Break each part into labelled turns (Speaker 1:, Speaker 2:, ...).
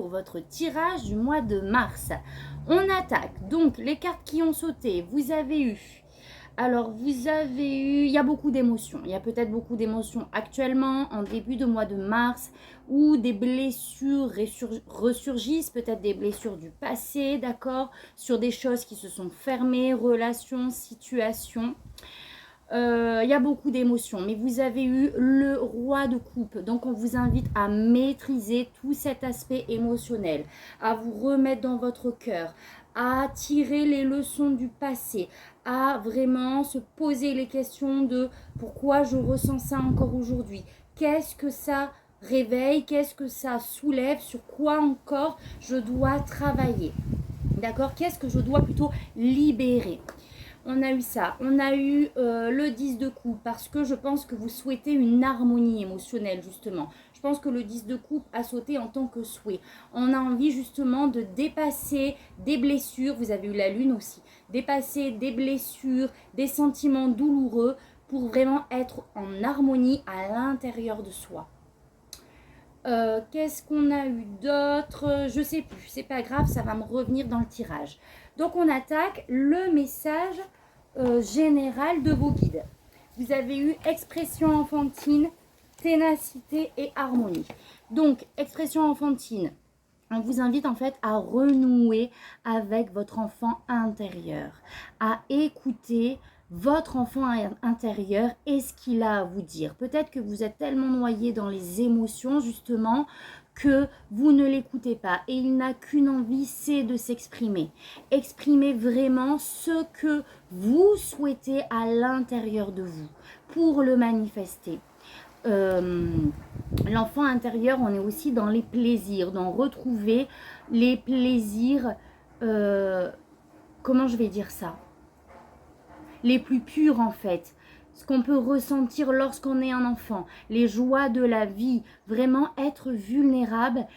Speaker 1: pour votre tirage du mois de mars. On attaque. Donc, les cartes qui ont sauté, vous avez eu... Alors, il y a beaucoup d'émotions. Il y a peut-être beaucoup d'émotions actuellement, en début de mois de mars, où des blessures ressurgissent, peut-être des blessures du passé, d'accord, sur des choses qui se sont fermées, relations, situations. Il y a beaucoup d'émotions, mais vous avez eu le roi de coupe. Donc, on vous invite à maîtriser tout cet aspect émotionnel, à vous remettre dans votre cœur, à tirer les leçons du passé, à vraiment se poser les questions de pourquoi je ressens ça encore aujourd'hui. Qu'est-ce que ça réveille? Qu'est-ce que ça soulève? Sur quoi encore je dois travailler? D'accord? Qu'est-ce que je dois plutôt libérer? On a eu ça, on a eu le 10 de coupe parce que je pense que vous souhaitez une harmonie émotionnelle justement. Je pense que le 10 de coupe a sauté en tant que souhait. On a envie justement de dépasser des blessures, vous avez eu la lune aussi, dépasser des blessures, des sentiments douloureux pour vraiment être en harmonie à l'intérieur de soi. Qu'est-ce qu'on a eu d'autre? Je sais plus, c'est pas grave, ça va me revenir dans le tirage. Donc on attaque le message général de vos guides. Vous avez eu expression enfantine, ténacité et harmonie. Donc expression enfantine, on vous invite en fait à renouer avec votre enfant intérieur, à écouter votre enfant intérieur et ce qu'il a à vous dire. Peut-être que vous êtes tellement noyé dans les émotions justement que vous ne l'écoutez pas et il n'a qu'une envie, c'est de s'exprimer. Exprimez vraiment ce que vous souhaitez à l'intérieur de vous pour le manifester. L'enfant intérieur, on est aussi dans les plaisirs, dans retrouver les plaisirs, comment je vais dire ça, les plus purs en fait, ce qu'on peut ressentir lorsqu'on est un enfant, les joies de la vie, vraiment être vulnérable,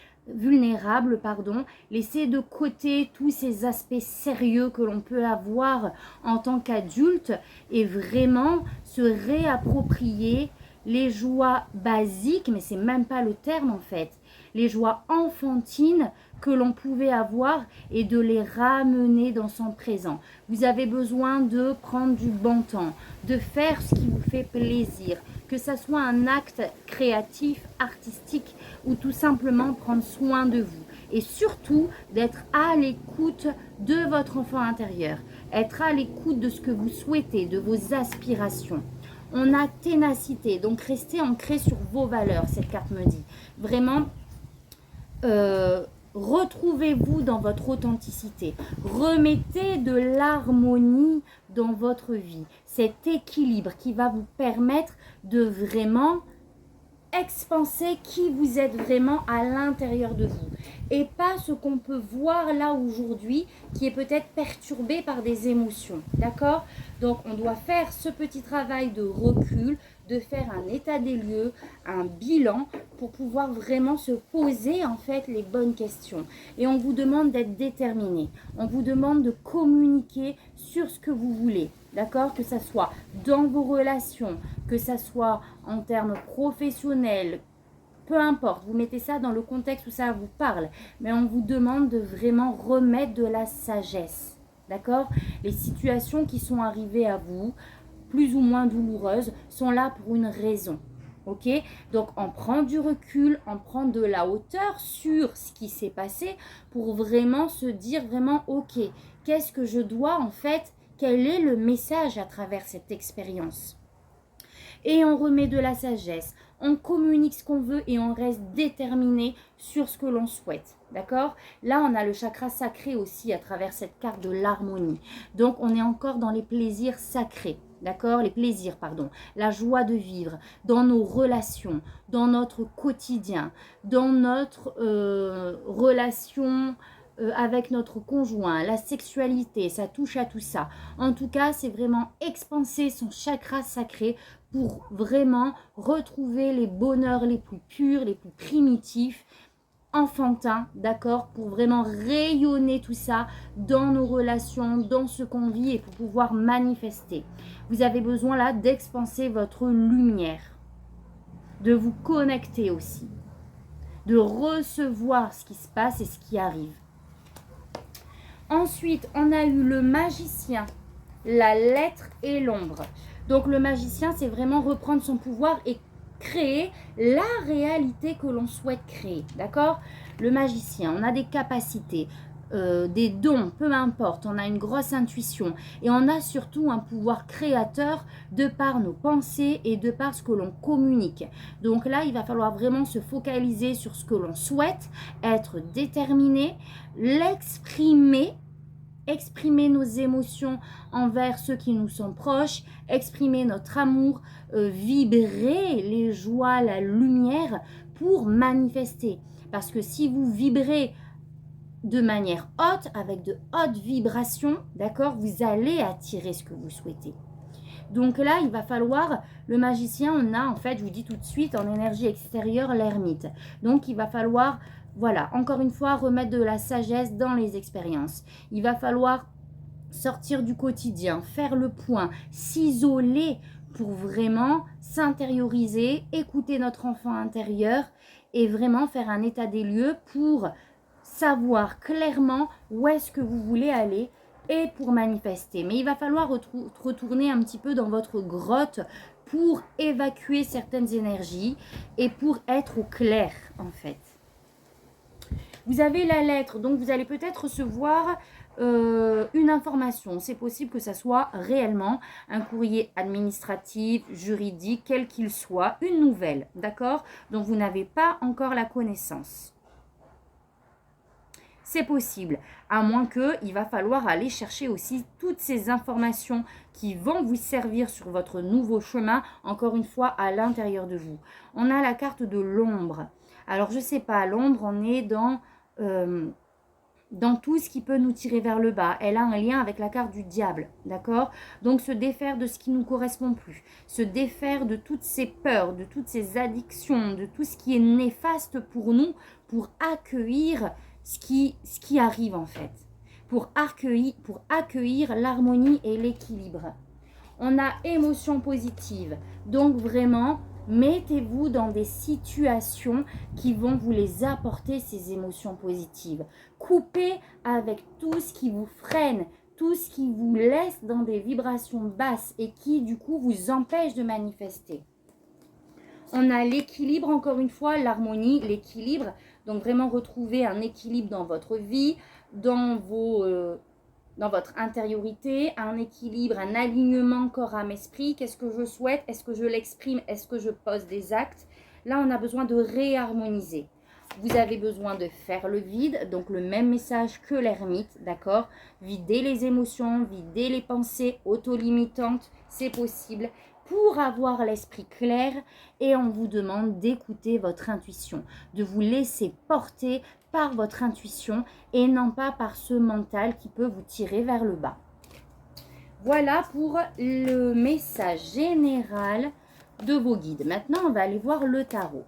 Speaker 1: laisser de côté tous ces aspects sérieux que l'on peut avoir en tant qu'adulte et vraiment se réapproprier les joies basiques, mais c'est même pas le terme en fait, les joies enfantines que l'on pouvait avoir et de les ramener dans son présent. Vous avez besoin de prendre du bon temps, de faire ce qui vous fait plaisir, que ça soit un acte créatif, artistique ou tout simplement prendre soin de vous. Et surtout d'être à l'écoute de votre enfant intérieur, être à l'écoute de ce que vous souhaitez, de vos aspirations. On a ténacité, donc restez ancré sur vos valeurs, cette carte me dit. Vraiment, retrouvez-vous dans votre authenticité. Remettez de l'harmonie dans votre vie. Cet équilibre qui va vous permettre de vraiment expanser qui vous êtes vraiment à l'intérieur de vous. Et pas ce qu'on peut voir là aujourd'hui qui est peut-être perturbé par des émotions. D'accord? Donc on doit faire ce petit travail de recul, de faire un état des lieux, un bilan pour pouvoir vraiment se poser en fait les bonnes questions. Et on vous demande d'être déterminé. On vous demande de communiquer sur ce que vous voulez. D'accord? Que ça soit dans vos relations, que ça soit en termes professionnels, peu importe, vous mettez ça dans le contexte où ça vous parle. Mais on vous demande de vraiment remettre de la sagesse. D'accord? Les situations qui sont arrivées à vous, plus ou moins douloureuses, sont là pour une raison. Ok? Donc on prend du recul, on prend de la hauteur sur ce qui s'est passé pour vraiment se dire vraiment ok, qu'est-ce que je dois en fait, quel est le message à travers cette expérience? Et on remet de la sagesse, on communique ce qu'on veut et on reste déterminé sur ce que l'on souhaite. D'accord? Là, on a le chakra sacré aussi à travers cette carte de l'harmonie. Donc, on est encore dans les plaisirs sacrés. D'accord? Les plaisirs, pardon. La joie de vivre dans nos relations, dans notre quotidien, dans notre relation avec notre conjoint, la sexualité, ça touche à tout ça. En tout cas, c'est vraiment expanser son chakra sacré pour vraiment retrouver les bonheurs les plus purs, les plus primitifs, enfantins, d'accord, pour vraiment rayonner tout ça dans nos relations, dans ce qu'on vit et pour pouvoir manifester. Vous avez besoin là d'expanser votre lumière, de vous connecter aussi. de recevoir ce qui se passe et ce qui arrive. Ensuite, on a eu le magicien, la lettre et l'ombre. Donc le magicien, c'est vraiment reprendre son pouvoir et créer la réalité que l'on souhaite créer, d'accord? Le magicien, on a des capacités, des dons, peu importe, on a une grosse intuition et on a surtout un pouvoir créateur de par nos pensées et de par ce que l'on communique. Donc là, il va falloir vraiment se focaliser sur ce que l'on souhaite, être déterminé, l'exprimer, exprimer nos émotions envers ceux qui nous sont proches, exprimer notre amour, vibrer les joies, la lumière pour manifester. Parce que si vous vibrez de manière haute, avec de hautes vibrations, d'accord, vous allez attirer ce que vous souhaitez. Donc là, il va falloir, le magicien, on a en fait, je vous dis tout de suite, en énergie extérieure, l'ermite. Donc il va falloir, voilà, encore une fois, remettre de la sagesse dans les expériences. Il va falloir sortir du quotidien, faire le point, s'isoler pour vraiment s'intérioriser, écouter notre enfant intérieur et vraiment faire un état des lieux pour savoir clairement où est-ce que vous voulez aller et pour manifester. Mais il va falloir retourner un petit peu dans votre grotte pour évacuer certaines énergies et pour être au clair en fait. Vous avez la lettre, donc vous allez peut-être recevoir une information. C'est possible que ça soit réellement un courrier administratif, juridique, quel qu'il soit, une nouvelle, d'accord, dont vous n'avez pas encore la connaissance. C'est possible, à moins qu'il va falloir aller chercher aussi toutes ces informations qui vont vous servir sur votre nouveau chemin, encore une fois, à l'intérieur de vous. On a la carte de l'ombre. Alors, je ne sais pas, l'ombre, on est dans tout ce qui peut nous tirer vers le bas. Elle a un lien avec la carte du diable, d'accord? Donc, se défaire de ce qui ne nous correspond plus, se défaire de toutes ces peurs, de toutes ces addictions, de tout ce qui est néfaste pour nous, pour accueillir ce qui arrive en fait, pour accueillir l'harmonie et l'équilibre. On a émotion positive, donc vraiment, mettez-vous dans des situations qui vont vous les apporter, ces émotions positives. Coupez avec tout ce qui vous freine, tout ce qui vous laisse dans des vibrations basses et qui du coup vous empêche de manifester. On a l'équilibre, encore une fois, l'harmonie, l'équilibre. Donc vraiment retrouver un équilibre dans votre vie, dans votre intériorité, un équilibre, un alignement corps, âme, esprit. Qu'est-ce que je souhaite? Est-ce que je l'exprime? Est-ce que je pose des actes? Là, on a besoin de réharmoniser. Vous avez besoin de faire le vide, donc le même message que l'ermite, d'accord? Vider les émotions, vider les pensées auto-limitantes, c'est possible, pour avoir l'esprit clair, et on vous demande d'écouter votre intuition, de vous laisser porter par votre intuition et non pas par ce mental qui peut vous tirer vers le bas. Voilà pour le message général de vos guides. Maintenant, on va aller voir le tarot.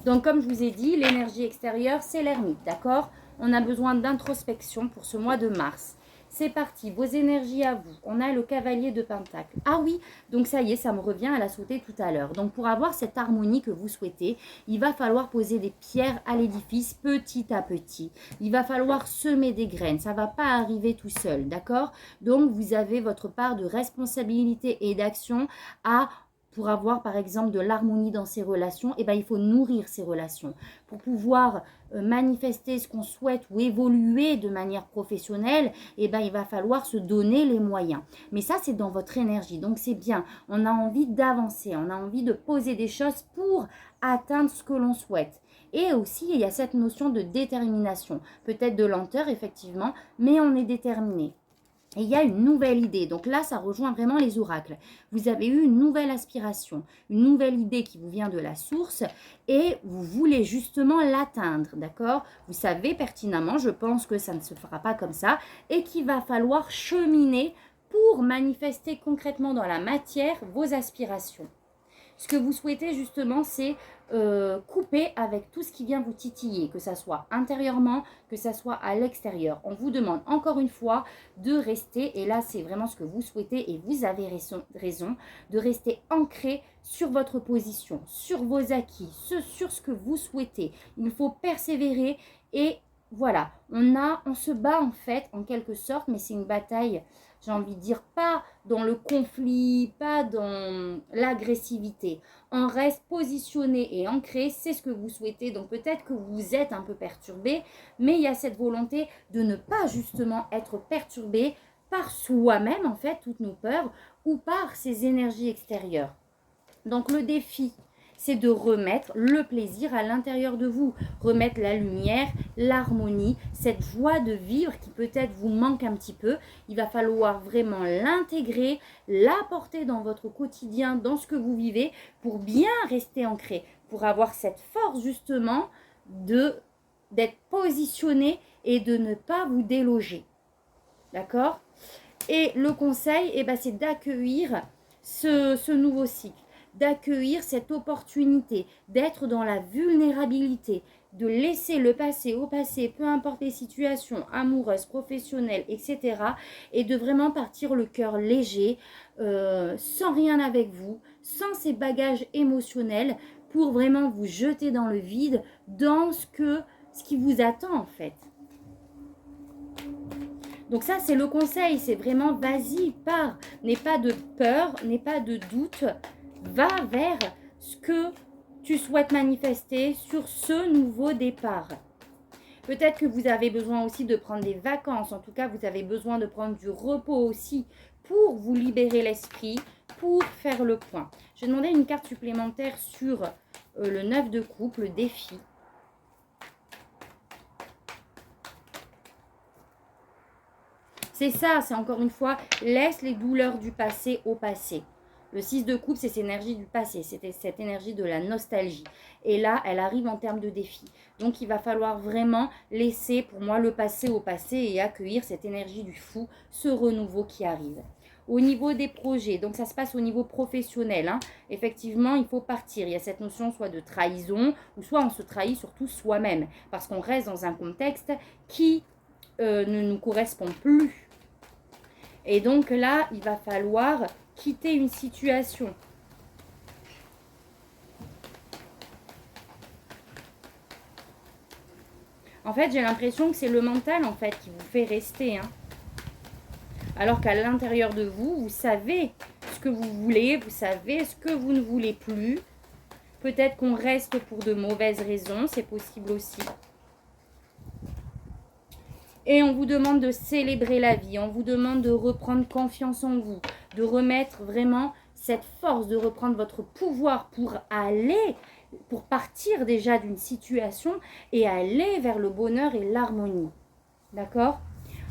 Speaker 1: Donc, comme je vous ai dit, l'énergie extérieure, c'est l'ermite, d'accord? On a besoin d'introspection pour ce mois de mars. C'est parti, vos énergies à vous. On a le cavalier de Pentacle. Ah oui, donc ça y est, ça me revient, elle a sauté tout à l'heure. Donc pour avoir cette harmonie que vous souhaitez, il va falloir poser des pierres à l'édifice petit à petit. Il va falloir semer des graines, ça ne va pas arriver tout seul, d'accord? Donc vous avez votre part de responsabilité et d'action pour avoir par exemple de l'harmonie dans ces relations, il faut nourrir ces relations. Pour pouvoir manifester ce qu'on souhaite ou évoluer de manière professionnelle, il va falloir se donner les moyens. Mais ça, c'est dans votre énergie, donc c'est bien. On a envie d'avancer, on a envie de poser des choses pour atteindre ce que l'on souhaite. Et aussi, il y a cette notion de détermination. Peut-être de lenteur, effectivement, mais on est déterminé. Et il y a une nouvelle idée. Donc là, ça rejoint vraiment les oracles. Vous avez eu une nouvelle aspiration, une nouvelle idée qui vous vient de la source et vous voulez justement l'atteindre, d'accord? Vous savez pertinemment, je pense que ça ne se fera pas comme ça et qu'il va falloir cheminer pour manifester concrètement dans la matière vos aspirations. Ce que vous souhaitez justement, c'est couper avec tout ce qui vient vous titiller, que ça soit intérieurement, que ça soit à l'extérieur. On vous demande encore une fois de rester, et là c'est vraiment ce que vous souhaitez et vous avez raison, de rester ancré sur votre position, sur vos acquis, sur ce que vous souhaitez. Il faut persévérer et voilà, on se bat en fait en quelque sorte, mais c'est une bataille, j'ai envie de dire, pas dans le conflit, pas dans l'agressivité. On reste positionné et ancré, c'est ce que vous souhaitez. Donc peut-être que vous êtes un peu perturbé, mais il y a cette volonté de ne pas justement être perturbé par soi-même en fait, toutes nos peurs, ou par ces énergies extérieures. Donc le défi, c'est de remettre le plaisir à l'intérieur de vous, remettre la lumière, l'harmonie, cette joie de vivre qui peut-être vous manque un petit peu. Il va falloir vraiment l'intégrer, l'apporter dans votre quotidien, dans ce que vous vivez, pour bien rester ancré, pour avoir cette force justement d'être positionné et de ne pas vous déloger. D'accord? Et le conseil, c'est d'accueillir ce nouveau cycle, d'accueillir cette opportunité, d'être dans la vulnérabilité, de laisser le passé au passé, peu importe les situations amoureuses, professionnelles, etc. Et de vraiment partir le cœur léger, sans rien avec vous, sans ces bagages émotionnels, pour vraiment vous jeter dans le vide, dans ce qui vous attend en fait. Donc ça, c'est le conseil, c'est vraiment vas-y, pars. N'aie pas de peur, n'aie pas de doute. Va vers ce que tu souhaites manifester sur ce nouveau départ. Peut-être que vous avez besoin aussi de prendre des vacances. En tout cas, vous avez besoin de prendre du repos aussi pour vous libérer l'esprit, pour faire le point. Je vais demander une carte supplémentaire sur le 9 de coupe, le défi. C'est ça, c'est encore une fois, laisse les douleurs du passé au passé. Le 6 de coupe, c'est cette énergie du passé, c'était cette énergie de la nostalgie. Et là, elle arrive en termes de défi. Donc, il va falloir vraiment laisser, pour moi, le passé au passé et accueillir cette énergie du fou, ce renouveau qui arrive. Au niveau des projets, donc ça se passe au niveau professionnel. Effectivement, il faut partir. Il y a cette notion soit de trahison, ou soit on se trahit surtout soi-même. Parce qu'on reste dans un contexte qui ne nous correspond plus. Et donc là, il va falloir quitter une situation. En fait, j'ai l'impression que c'est le mental en fait qui vous fait rester. Alors qu'à l'intérieur de vous, vous savez ce que vous voulez, vous savez ce que vous ne voulez plus. Peut-être qu'on reste pour de mauvaises raisons, c'est possible aussi. Et on vous demande de célébrer la vie, on vous demande de reprendre confiance en vous, de remettre vraiment cette force, de reprendre votre pouvoir pour partir déjà d'une situation et aller vers le bonheur et l'harmonie. D'accord ?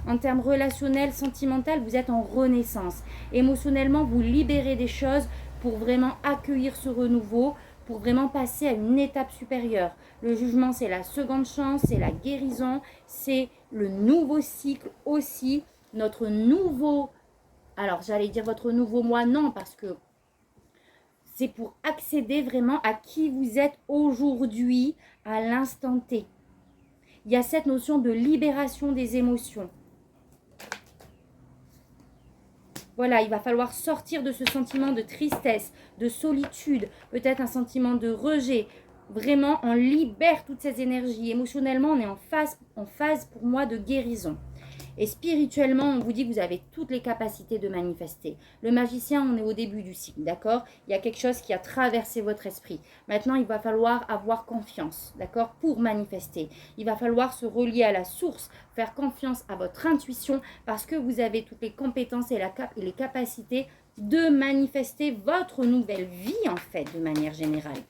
Speaker 1: En termes relationnels, sentimentaux, vous êtes en renaissance. Émotionnellement, vous libérez des choses pour vraiment accueillir ce renouveau, pour vraiment passer à une étape supérieure. Le jugement, c'est la seconde chance, c'est la guérison, c'est le nouveau cycle aussi, notre nouveau, alors j'allais dire votre nouveau moi, non, parce que c'est pour accéder vraiment à qui vous êtes aujourd'hui, à l'instant T. Il y a cette notion de libération des émotions. Voilà, il va falloir sortir de ce sentiment de tristesse, de solitude, peut-être un sentiment de rejet. Vraiment, on libère toutes ces énergies. Émotionnellement, on est en phase pour moi de guérison. Et spirituellement, on vous dit que vous avez toutes les capacités de manifester. Le magicien, on est au début du cycle, d'accord? Il y a quelque chose qui a traversé votre esprit. Maintenant, il va falloir avoir confiance, d'accord? Pour manifester. Il va falloir se relier à la source, faire confiance à votre intuition parce que vous avez toutes les compétences et les capacités de manifester votre nouvelle vie, en fait, de manière générale.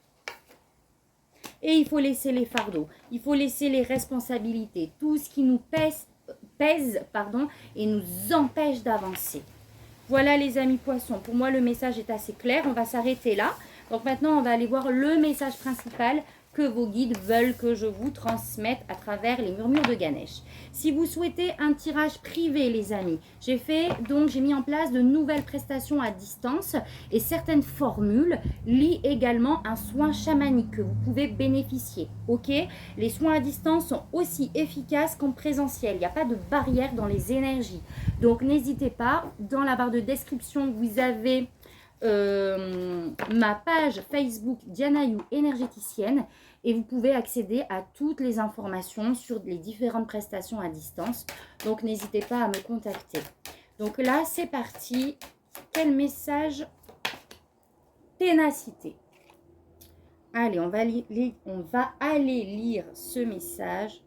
Speaker 1: Et il faut laisser les fardeaux, il faut laisser les responsabilités, tout ce qui nous pèse et nous empêche d'avancer. Voilà les amis poissons, pour moi le message est assez clair, on va s'arrêter là. Donc maintenant on va aller voir le message principal que vos guides veulent que je vous transmette à travers les murmures de Ganesh. Si vous souhaitez un tirage privé, les amis, j'ai mis en place de nouvelles prestations à distance et certaines formules lient également un soin chamanique que vous pouvez bénéficier. Ok, les soins à distance sont aussi efficaces qu'en présentiel. Il n'y a pas de barrière dans les énergies. Donc n'hésitez pas, dans la barre de description, vous avez ma page Facebook Diana You énergéticienne et vous pouvez accéder à toutes les informations sur les différentes prestations à distance. Donc n'hésitez pas à me contacter. Donc là c'est parti. Quel message? Ténacité. Allez, on va aller lire ce message.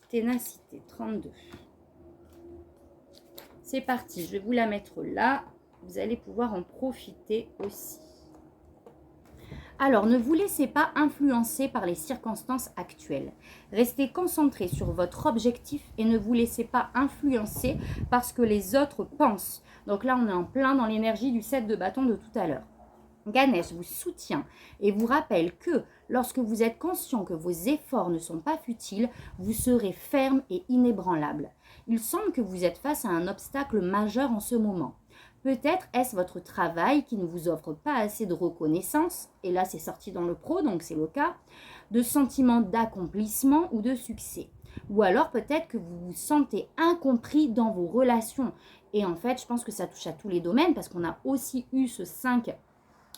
Speaker 1: Ténacité 32. C'est parti, je vais vous la mettre là. Vous allez pouvoir en profiter aussi. Alors, ne vous laissez pas influencer par les circonstances actuelles. Restez concentré sur votre objectif et ne vous laissez pas influencer par ce que les autres pensent. Donc là, on est en plein dans l'énergie du 7 de bâton de tout à l'heure. Ganesh vous soutient et vous rappelle que lorsque vous êtes conscient que vos efforts ne sont pas futiles, vous serez ferme et inébranlable. Il semble que vous êtes face à un obstacle majeur en ce moment. Peut-être est-ce votre travail qui ne vous offre pas assez de reconnaissance, et là c'est sorti dans le pro, donc c'est le cas, de sentiment d'accomplissement ou de succès. Ou alors peut-être que vous vous sentez incompris dans vos relations. Et en fait, je pense que ça touche à tous les domaines, parce qu'on a aussi eu ce 5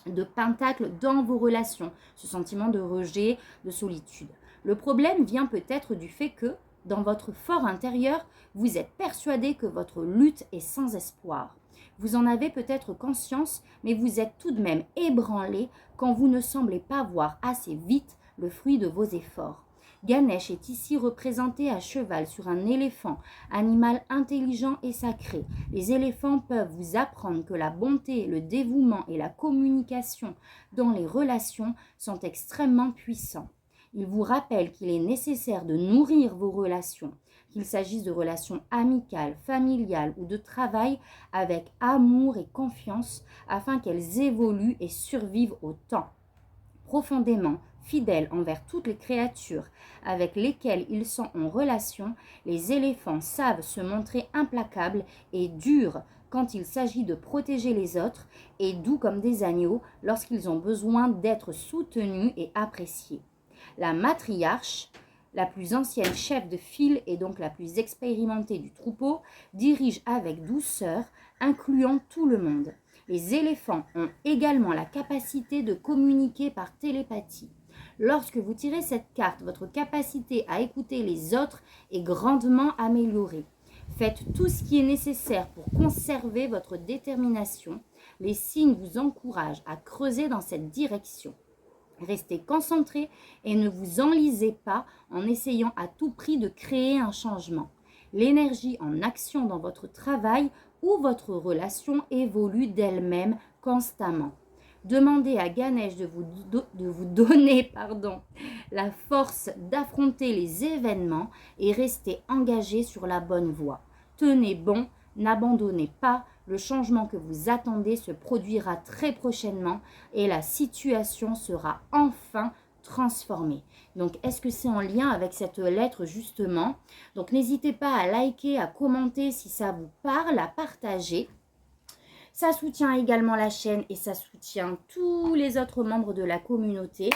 Speaker 1: de pentacle dans vos relations, ce sentiment de rejet, de solitude. Le problème vient peut-être du fait que, dans votre fort intérieur, vous êtes persuadé que votre lutte est sans espoir. Vous en avez peut-être conscience, mais vous êtes tout de même ébranlé quand vous ne semblez pas voir assez vite le fruit de vos efforts. Ganesh est ici représenté à cheval sur un éléphant, animal intelligent et sacré. Les éléphants peuvent vous apprendre que la bonté, le dévouement et la communication dans les relations sont extrêmement puissants. Ils vous rappellent qu'il est nécessaire de nourrir vos relations, qu'il s'agisse de relations amicales, familiales ou de travail, avec amour et confiance afin qu'elles évoluent et survivent au temps. Profondément fidèles envers toutes les créatures avec lesquelles ils sont en relation, les éléphants savent se montrer implacables et durs quand il s'agit de protéger les autres et doux comme des agneaux lorsqu'ils ont besoin d'être soutenus et appréciés. La matriarche, la plus ancienne chef de file et donc la plus expérimentée du troupeau, dirige avec douceur, incluant tout le monde. Les éléphants ont également la capacité de communiquer par télépathie. Lorsque vous tirez cette carte, votre capacité à écouter les autres est grandement améliorée. Faites tout ce qui est nécessaire pour conserver votre détermination. Les signes vous encouragent à creuser dans cette direction. Restez concentré et ne vous enlisez pas en essayant à tout prix de créer un changement. L'énergie en action dans votre travail ou votre relation évolue d'elle-même constamment. Demandez à Ganesh de vous donner la force d'affronter les événements et restez engagé sur la bonne voie. Tenez bon, n'abandonnez pas. Le changement que vous attendez se produira très prochainement et la situation sera enfin transformée. Donc, est-ce que c'est en lien avec cette lettre justement? Donc, n'hésitez pas à liker, à commenter si ça vous parle, à partager. Ça soutient également la chaîne et ça soutient tous les autres membres de la communauté.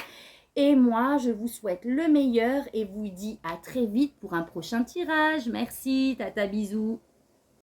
Speaker 1: Et moi, je vous souhaite le meilleur et vous dis à très vite pour un prochain tirage. Merci, tata, bisous.